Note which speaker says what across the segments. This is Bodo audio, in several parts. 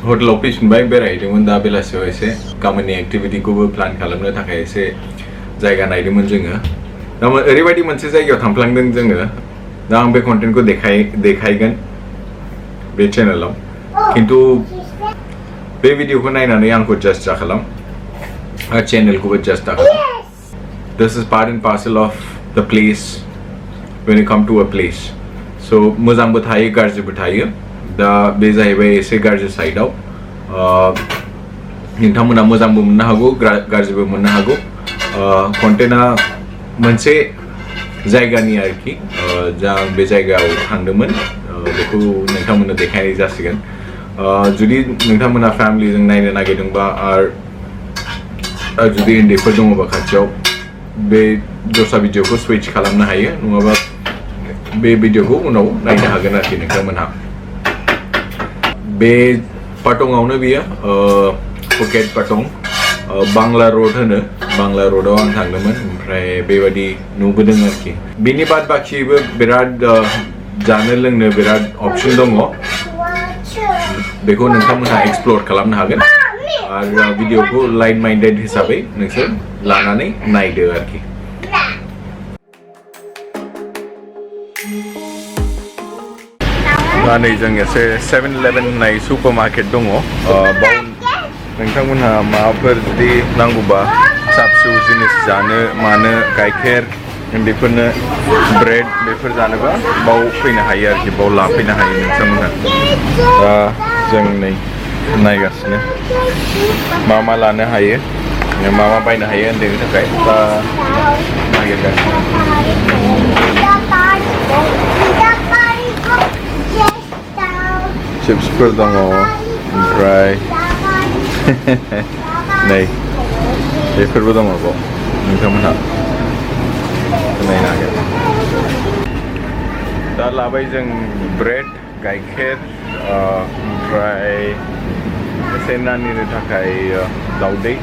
Speaker 1: Hotel location by बेरायहैदोंमोन दा बेलासियाव एसे गामिनि एक्टिभिटीखौबो प्लान खालामनो थाखाय एसे जायगा नायदोंमोन जोङो दा ओरैबायदि मोनसे जायगायाव थांफ्लांदों जोङो दा आं बे कन्टेन्टखौ देखायगोन बे चेनेलाव खिन्थु बे भिडिअखौ नायनानै आंखौ जास्ट दाखालाम आरो चेनेलखौबो जास्ट दाखालाम This is part and parcel of the place when you come to a place so मोजांबो थायो गाज्रिबो थायो दा बे जाहैबाय एसे गाज्रि साइडआव नोंथांमोना मोजांबो मोननो हागौ गाज्रिबो मोननो हागौ कन्टेन्टआ मोनसे जायगानि आरोखि जा बे जायगायाव थांदोंमोन बेखौ नोंथांमोना देखायनाय जासिगोन जुदि नोंथांमोना फेमिलिजों नायनो नागिरदोंबा आरो जुदि उन्दैफोर दङबा खाथियाव बे दस्रा भिडिअखौ सुइच खालामनो हायो नङाबा बे भिडिअखौ उनाव नायनो हागोन आरोखि नोंथांमोनहा बे पाटंआवनो बियो फुकेट पाटं बांला रोड होनो बांला रोडआव आं थांदोंमोन ओमफ्राय बेबायदि नुबोदों आरोखि बिनि बाद बाखिबो बिराद जानो लोंनो बिराद अपसन दङ बेखौ नोंथांमोनहा एक्सप्लर खालामनो हागोन आरो भिडिअखौ लाइट माइन्डेड हिसाबै नोंसोर लानानै नायदो आरोखि दा नै जों एसे 7-11 होननाय सुपार मार्केट दङ बाव नोंथांमोनहा माबाफोर जुदि नांगौबा फिसा फिसौ जिनिस जानो मानो गाइखेर उन्दैफोरनो ब्रेड बेफोर जानोबा बाव फैनो हायो आरोखि बाव लाफैनो हायो नोंथांमोनहा दा जों नै नायगासिनो मा लानो हायो मा बायनो हायो उन्दैनि थाखाय दा नागिरगासिनो चिप्सफोर दङ ओमफ्राय नै बेफोरबो दङ बाव नोंथांमोनहा नायनो हागोन दा लाबाय जों ब्रेड गाइखेर ओमफ्राय एसे नानिनो थाखाय दाउदै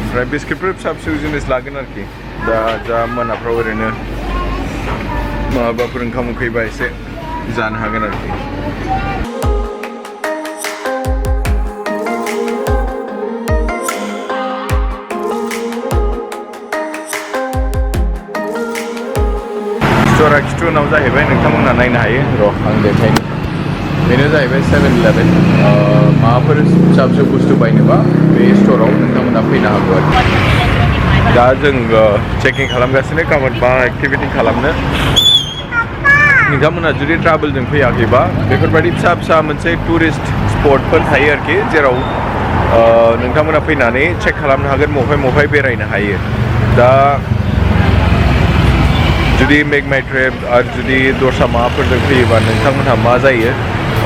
Speaker 1: ओमफ्राय बिस्किटफोर फिसा फिसौ जिनिस लागोन आरोखि दा जा मोनाफ्राव ओरैनो माबाफोर ओंखाम उखैबा एसे जानो हागोन आरोखि स्ट'रा खिथुनाव जाहैबाय नोंथांमोनहा नायनो हायो र' आं देखायनो बेनो जाहैबाय 7-11 माबाफोर फिसा फिसौ बुस्थु बायनोबा बे स्ट'राव नोंथांमोनहा फैनो हागौ आरो दा जों चेकिं खालामगासिनो गाबोन मा एक्टिभिटि खालामनो नोंथांमोनहा जुदि ट्राभेलजों फैयाखैबा बेफोरबायदि फिसा फिसा मोनसे टुरिस्ट स्पटफोर थायो आरोखि जेराव नोंथांमोनहा फैनानै चेक खालामनो हागोन मफाय बेरायनो हायो दा जुदि मेक माइ ट्रिप आरो जुदि दस्रा माबाफोरजों फैयोबा नोंथांमोनहा मा जायो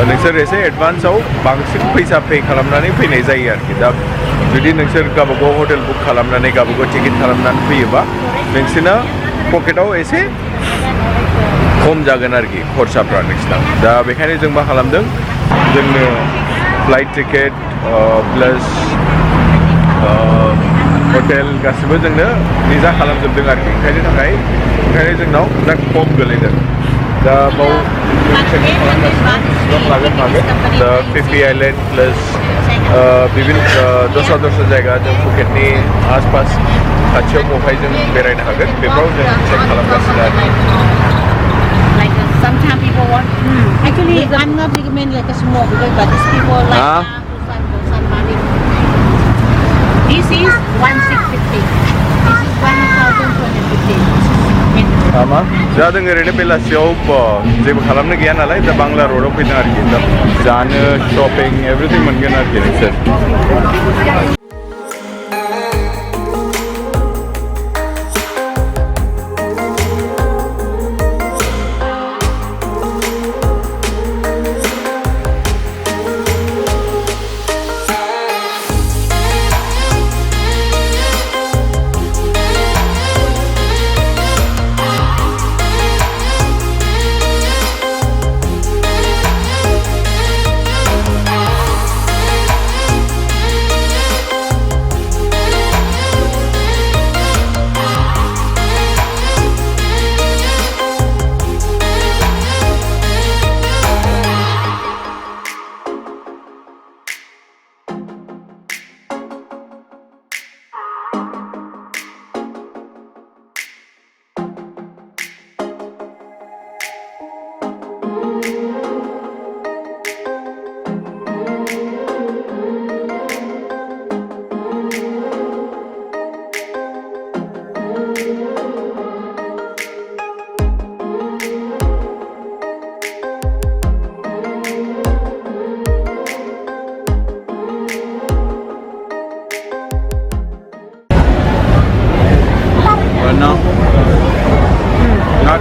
Speaker 1: नोंसोर एसे एडभान्सआव बांसिन फैसा पे खालामनानै फैनाय जायो आरोखि दा जुदि नोंसोर गावबागाव हटेल बुक खालामनानै गावबागाव टिकेट खालामनानै फैयोबा नोंसोरना पकेटाव एसे खम जागोन आरोखि खरसाफ्रा नोंसिना दा बेखायनो जों मा खालामदों जोंनो फ्लाइट टिकेट प्लास हटेल गासिबो जोंनो निजा खालामजोबदों आरोखि ओंखायनो जोंनाव बिराद खम गोलैदों दा बाव चेकिं खालामगासिनो लागोन दा 50 आइलेन्ड प्लास दस्रा जायगा जों फुकेटनि आसपास खाथियाव बहाय जों बेरायनो हागोन बेफोराव जों चेक खालामगासिनो आरोखि
Speaker 2: Sometimes people want. Actually, I'm not recommend like a small because but these people like Busan Mali. This is 1650. This is 1250.
Speaker 1: Ama? Jadi ngerti belasio apa? Jadi kalau gaya nalai, dah Bangla Road apa itu hari kita. Jalan, shopping, everything mungkin hari ini sir.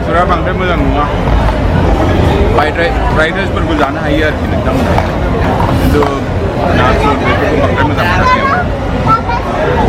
Speaker 3: आखुरा बांद्राय मोजां नङा फ्राइड राइसफोरखौ जानो हायो आरोखि नोंथांमोना खिन्थु नाथुर बेफोरखौ बांद्राय मोजां मोनाखै आं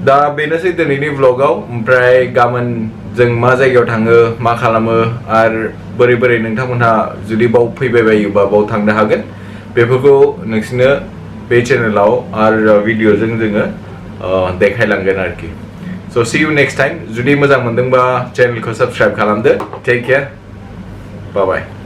Speaker 1: दा बेनोसै दिनैनि व्लगाव ओमफ्राय गाबोन जों मा जायगायाव थाङो मा खालामो आरो बोरै बोरै नोंथांमोनहा जुदि बाव फैबाय बायोबा बाव थांनो हागोन बेफोरखौ नोंसिनो बे चेनेलाव आरो भिडिअजों जोङो देखायलांगोन आरोखि स' सी यू नेक्स्ट टाइम जुदि मोजां मोनदोंबा चेनेलखौ साबस्क्राइब खालामदो टेक केयार बाय बाय